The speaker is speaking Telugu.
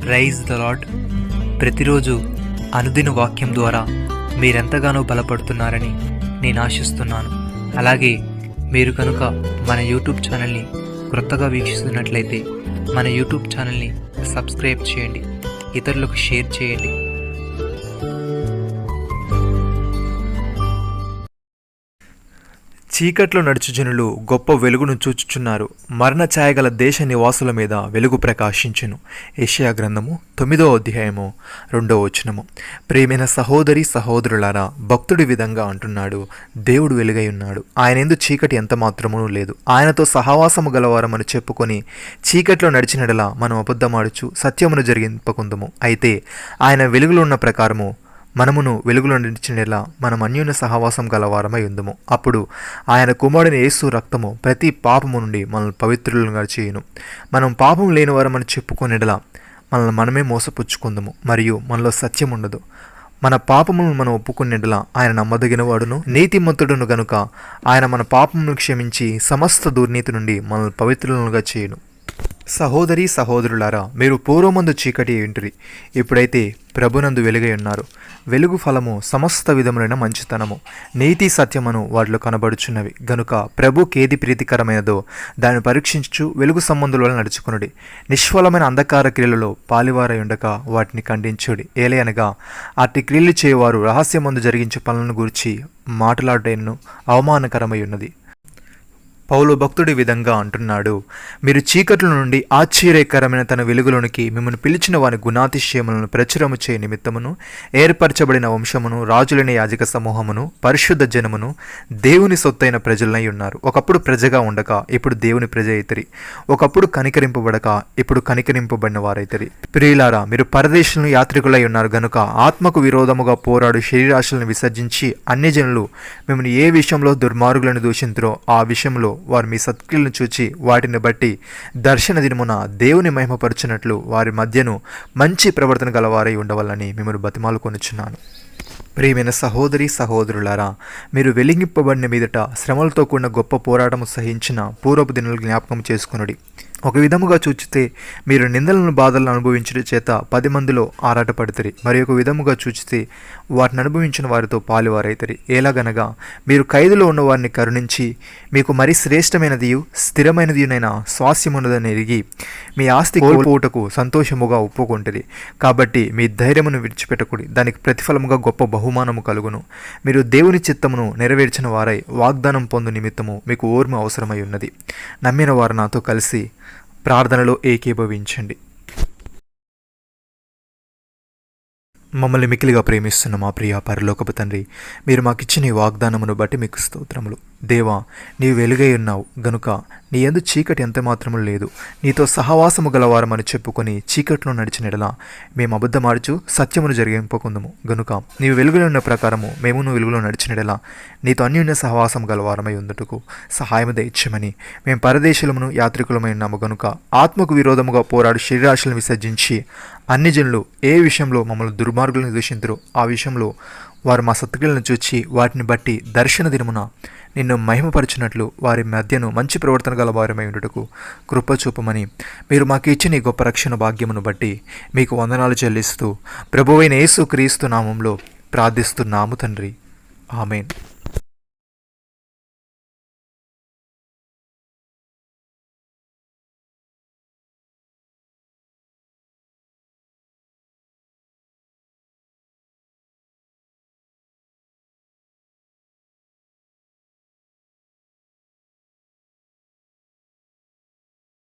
Praise the lord. ప్రతిరోజు అనుదిన వాక్యం ద్వారా మీరెంతగానో బలపడుతున్నారని నేను ఆశిస్తున్నాను. అలాగే మీరు కనుక మన యూట్యూబ్ ఛానల్ని క్రొత్తగా వీక్షిస్తున్నట్లయితే మన యూట్యూబ్ ఛానల్ని సబ్స్క్రైబ్ చేయండి, ఇతరులకు షేర్ చేయండి. చీకట్లో నడుచు జనులు గొప్ప వెలుగును చూచుచున్నారు. మరణ ఛాయగల దేశ నివాసుల మీద వెలుగు ప్రకాశించును. యెషయా గ్రంథము 9వ అధ్యాయము 2వ వచనము. ప్రియమైన సహోదరి సహోదరులారా, భక్తుడి విధంగా అంటున్నాడు, దేవుడు వెలుగై ఉన్నాడు, ఆయన యందు చీకటి ఎంత మాత్రమునూ లేదు. ఆయనతో సహవాసము గలవారమని చెప్పుకొని చీకట్లో నడిచినడలా మనం అబద్ధమాడుచు సత్యమును జరిగింపకుందుము. అయితే ఆయన వెలుగులో ఉన్న ప్రకారము మనమును వెలుగులో నడిచినలా మనం అన్యోన్య సహవాసం గలవారమై ఉందుము. అప్పుడు ఆయన కుమారుని యేసు రక్తము ప్రతి పాపము నుండి మనల్ని పవిత్రులుగా చేయును. మనం పాపం లేని వారమని చెప్పుకునేలా మనల్ని మనమే మోసపుచ్చుకుందుము, మరియు మనలో సత్యం ఉండదు. మన పాపములను మనం ఒప్పుకునేలా ఆయన నమ్మదగిన వాడును నీతిమంతుడును గనుక ఆయన మన పాపములను క్షమించి సమస్త దుర్నీతి నుండి మనల్ని పవిత్రులుగా చేయును. సహోదరి సహోదరులారా, మీరు పూర్వమందు చీకటి ఉంటిరి, ఇప్పుడైతే ప్రభునందు వెలుగై ఉన్నారు. వెలుగు ఫలము సమస్త విధములైన మంచితనము, నీతి సత్యమును వాటిలో కనబడుచున్నవి. గనుక ప్రభుకేది ప్రీతికరమైనదో దాన్ని పరీక్షించు వెలుగు సంబంధుల నడుచుకునుడి. నిష్ఫలమైన అంధకార క్రియలలో పాలివారై ఉండక వాటిని ఖండించుడి. ఏలయనగా అట్టి క్రియలు చేయవారు రహస్యమందు జరిగించే పనులను గురించి మాట్లాడేను అవమానకరమై ఉన్నది. పౌలు భక్తుడి విధంగా అంటున్నాడు, మీరు చీకట్ల నుండి ఆశ్చర్యకరమైన తన వెలుగులోనికి మిమ్మల్ని పిలిచిన వారి గుణాతిశయములను ప్రచురము చేయ నిమిత్తమును ఏర్పరచబడిన వంశమును, రాజులైన యాజక సమూహమును, పరిశుద్ధ జనమును, దేవుని సొత్తైన ప్రజలనై ఉన్నారు. ఒకప్పుడు ప్రజగా ఉండక ఇప్పుడు దేవుని ప్రజ అయితిరి. ఒకప్పుడు కనికరింపబడక ఇప్పుడు కనికరింపబడిన వారైతిరి. ప్రియులారా, మీరు పరదేశులను యాత్రికులై ఉన్నారు గనుక ఆత్మకు విరోధముగా పోరాడు శరీరాశలను విసర్జించి అన్ని జనులు మిమ్మల్ని ఏ విషయంలో దుర్మార్గులను దూషింతురో ఆ విషయంలో వారు మీ సత్క్రియలను చూచి వాటిని బట్టి దర్శన దినమున దేవుని మహిమపరచునట్లు వారి మధ్యను మంచి ప్రవర్తన గలవారై ఉండవాలని మిమ్మల్ని బతిమాలుకొనుచున్నాను. ప్రియమైన సహోదరి సహోదరులారా, మీరు వెలిగింపబడిన మీదట శ్రమలతో కూడిన గొప్ప పోరాటము సహించిన పూర్వపు దినాలు జ్ఞాపకం చేసుకునుడి. ఒక విధముగా చూచితే మీరు నిందలను బాధలను అనుభవించడం చేత 10 మందిలో ఆరాటపడతారు. మరి ఒక విధముగా చూచితే వాటిని అనుభవించిన వారితో పాలువారైతారు. ఎలాగనగా మీరు ఖైదులో ఉన్న వారిని కరుణించి మీకు మరి శ్రేష్టమైనదియు స్థిరమైనదియునైనా స్వాస్యమున్నదని ఎరిగి మీ ఆస్తి కోల్పోవుటకు సంతోషముగా ఒప్పుకుంటుంది. కాబట్టి మీ ధైర్యమును విడిచిపెట్టకుడి, దానికి ప్రతిఫలముగా గొప్ప బహుమానము కలుగును. మీరు దేవుని చిత్తమును నెరవేర్చిన వారై వాగ్దానం పొందు నిమిత్తము మీకు ఓర్మ అవసరమై ఉన్నది. నమ్మిన వారు నాతో కలిసి ప్రార్థనలో ఏకీభవించండి. మమ్మల్ని మిక్కిలిగా ప్రేమిస్తున్న మా ప్రియ పరలోకపు తండ్రి, మీరు మాకిచ్చిన ఈ వాగ్దానమును బట్టి మీకు స్తోత్రములు. దేవా, నీవు వెలుగై ఉన్నావు గనుక నీ యందు చీకటి ఎంత మాత్రము లేదు. నీతో సహవాసము గలవారమని చెప్పుకొని చీకట్లో నడిచినడలా మేము అబద్ధమాడుచు సత్యమును జరిగింపకుందుము. గనుక నీవు వెలుగులో ఉన్న ప్రకారము మేమును వెలుగులో నడిచినడలా నీతో అన్యోన్య సహవాసం గలవారమై ఉందుటకు సహాయము దయచేయమని మేము పరదేశులమును యాత్రికులమై ఉన్నాము. గనుక ఆత్మకు విరోధముగా పోరాడు శరీరాశలను విసర్జించి అన్ని జనులు ఏ విషయంలో మమ్మల్ని దుర్మార్గులను దూషింతురో ఆ విషయంలో వారు మా సత్క్రియలను చూచి వాటిని బట్టి దర్శన దినమున నిన్ను మహిమపరచునట్లు వారి మధ్యను మంచి ప్రవర్తన గల వారమై ఉండుటకు కృప చూపమని మీరు మాకు ఇచ్చిన ఈ గొప్ప రక్షణ భాగ్యమును బట్టి మీకు వందనాలు చెల్లిస్తూ ప్రభువైన యేసు క్రీస్తు నామంలో ప్రార్థిస్తున్నాము తండ్రి. ఆమేన్.